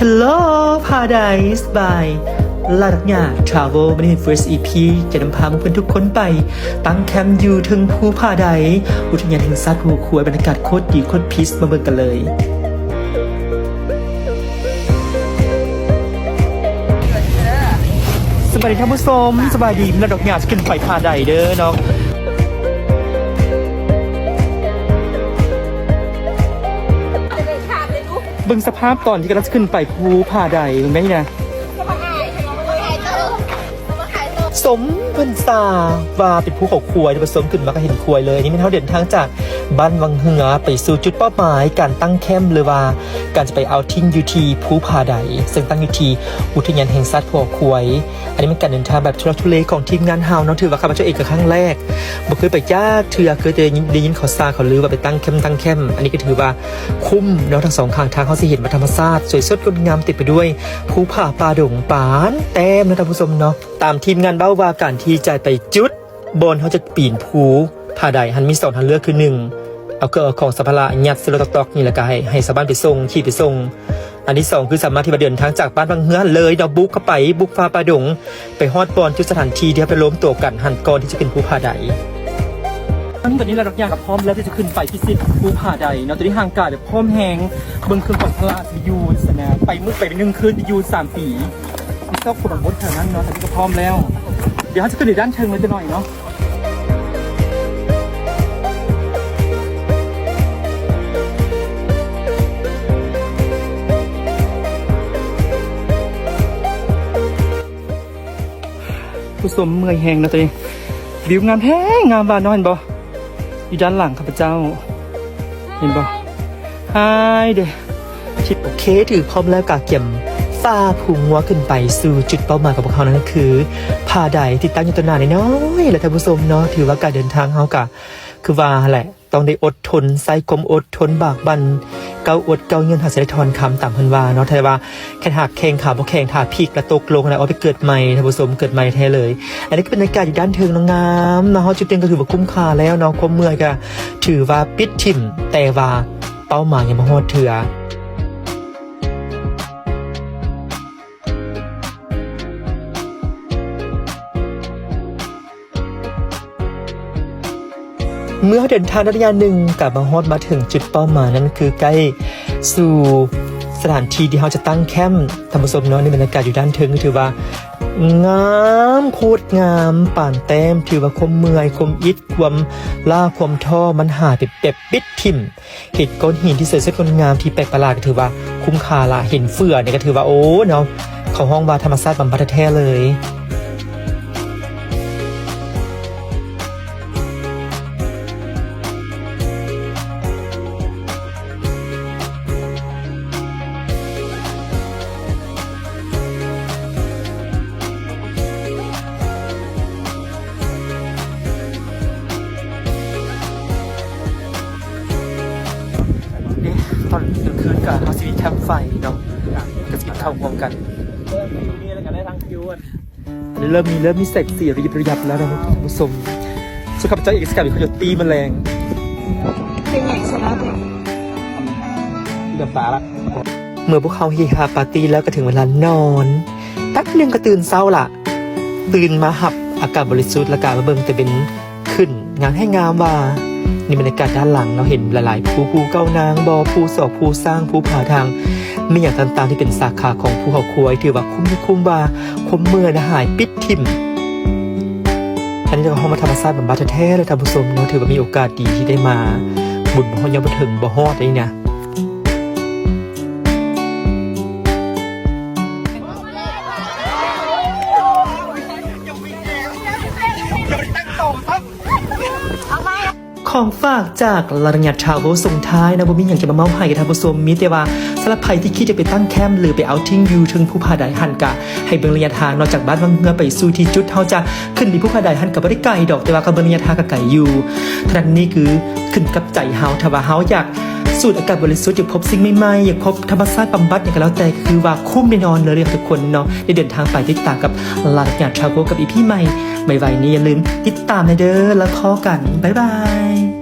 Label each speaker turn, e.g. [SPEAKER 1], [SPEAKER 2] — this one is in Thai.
[SPEAKER 1] Hello Paradise by ลาดักหยา Travel วันนี้ First EP จะนำพาเพื่อนทุกคนไปตั้งแคมป์อยู่ถึงภูผาใดอุทยานแห่งชาติภูควยบรรยากาศโคตรดีโคตรพีซมาเบิ่งกันเลยสวัสดีท่านผู้ชมสบายดีลาดักหยาจะขึ้นไปผาใดเด้อเนาะเบิ่งสภาพตอนที่กำลังขึ้นไปภูผาใดเห็นไหมเนี่ยสมพันษาว่าเป็นภูเขาควายผสมขึ้นมาก็เห็นควายเลยนี่เป็นเท่าเด่นทางจากบ้านวังเหือไปสู่จุดเป้าหมายการตั้งแคมป์หรือว่าการจะไปเอาทิ้งอยู่ที่ภูผาใดซึ่งตั้งอยู่ที่อุทยานแห่งชาติภูเขาควายอันนี้เป็นการเดินทางแบบทุลักทุเลของทีมงานเฮาน้องถือว่าข้าพเจ้าเองกับครั้งแรกบ่เคยไปยากเถื่อเคยได้ยินเขาซาเขาลือว่าไปตั้งแคมป์อันนี้ก็ถือว่าคุ้มแล้วทั้งสองข้างทางเขาสิเห็นธรรมชาติสวยสดงดงามติดไปด้วยภูผาป่าดงปานแต้มนะท่านผู้ชมเนาะตามทีมงานเบ้าว่าการที่จะไปจุดบนเขาจะปีนภูผาใดหันมี2ทางเลือกคือ1เอาเครื่องของสัมภาระยัดซื้อรถตอกนี่แหละก็ให้ชาวบ้านไปส่งขี่ไปส่งอันที่2คือสามารถที่จะเดินทางจากบ้านบางเฮือเลยเราบุกเข้าไปบุกฟ้าป่าดงไปฮอดบอนจุดสถานที่ที่ไปล้มตัวกันหันก่อนที่จะขึ้นภูผาใดตอนนี้เราทุกอย่างกับพร้อมแล้วที่จะขึ้นไปพิชิตภูผาใดเนาะตอนนี้ห่างกายแบบพร้อมแหงเบิ่งเครื่องของพระยูนสนะไปมืดไป1 คืนยูน3 ปีมีเจ้าขุนบดแถวนั้นเนาะตอนนี้ก็พร้อมแล้วเดี๋ยวเขาจะขึ้นในด้านเชิงเลยจะหน่อยเนาะผู้ชมเมื่อยแหงนะตัวเองวิวงามแห้งงามบ้านน้อยเห็นบ่อยู่ด้านหลังข้าพเจ้าเห็นบ่ไฮเด้ชิดโอเคถือพร้อมแล้วกาเกี่ยมฟ้าพุ่งหัวขึ้นไปสู่จุดเป้าหมายของพวกเขานั่นก็คือผาใดที่ตั้งอยู่ต้นนาน้อยและท่านผู้ชมเนาะถือว่าการเดินทางเขากะคือว่าแหละต้องได้อดทนใส่ความอดทนบากบั่นเกาอดเกาเงินหาเสด็จทอนคำตามเพิ่นว่าเนาะแต่ว่าแค่หักแข่งขาบ่แข่งถ่าพีกและตกลงอะไรเอาไปเกิดใหม่ท่านผู้ชมเกิดใหม่แท้เลยอันนี้ก็เป็นบรรยากาศอยู่ด้านเทิงน้องงามเนาะจุดเด่นก็ถือว่าคุ้มค่าแล้วเนาะความเมื่อยก็ถือว่าปิดทิ่มแต่ว่าเป้าหมายยังบ่ฮอดเถื่อเมื่อเดินทางระยะหนึ่งกลับมาฮอดมาถึงจุดเป้าหมายนั้นคือใกล้สู่สถานที่ที่เขาจะตั้งแคมป์ท่านผู้ชมเนาะในบรรยากาศอยู่ด้านเทิงก็ถือว่างามโคตรงามป่านแต้มถือว่าความเมื่อยความอิดความล่าความท้อมันหายไปแบบปิดทิ่มเห็นก้อนหินที่สวยสดงดงามที่แปลกประหลาดก็ถือว่าคุ้มค่าละเห็นเฟื่อเนี่ยก็ถือว่าโอ้เนาะเขาห้องว่าธรรมชาติบำบัดแท้เลยตอนกลางคืนกับเขาจะมีแคมป์ไฟเนาะก็จะเข้าพร้อมกันเริ่มมีแสงสีระยับแล้วนะท่านผู้ชมสุขภาพเจ้าเอกสกัดเขาจะตีแมลงเป็นไงสนะเดือดฟ้าละเมื่อพวกเขาเฮฮาปาร์ตี้แล้วก็ถึงเวลานอนตักเนื่องก็ตื่นเช้าละตื่นมาหับอากาศบริสุทธิ์และการมาเบิ่งแต่เป็นขึ้นงานให้งามว่าในบรรยากาศด้านหลังเราเห็นหลายๆภูเก้านางบอภูศอกภูสร้างภูผาทางมีอย่างต่างๆที่เป็นสาขาของภูเขาควายถือว่าคุ้มว่าคุ้มเมื่อนะหายปิดทิ่มอันนี้เราเข้ามาธรรมชาติบำบัดแท้ๆเลยท่านผู้ชมเนาะถือว่ามีโอกาสดีที่ได้มาบุญบ่ฮอดยังบ่ถึงบ่ฮอดเลยนะของฝากจากลาดักหยา Travel ส่งท้ายนะบ่มีอย่างจะมาเมาให้กับท่านผู้ชมมีแต่ว่าสำหรับใครที่คิดจะไปตั้งแคมป์หรือไปเอาทิ้งวิวถึงภูผาใดหันกะให้เบิ่งระยะทางนอกจากบ้านวังเฮือไปสู่ที่จุดเฮาจะขึ้นไปภูผาใดหันกับบ่ได้ไกลดอกแต่ว่าก็เบิ่งระยะทางก็ไกลอยู่ฉะนั้นนี่คือขึ้นกับใจเฮาถ้าว่าเฮาอยากสูดอากาศบริสุทธิ์อยากพบสิ่งใหม่ๆอยากพบธรรมชาติบำบัดอย่างก็แล้วแต่คือว่าคุ้มแน่นอนเลยทุกคนเนาะได้เดินทางไปติดตามกับลาดักหยา Travel กับอีพีใหม่ไวๆนี้อย่าลืมติดตามนะเด้อแล้วพบกันบ๊ายบาย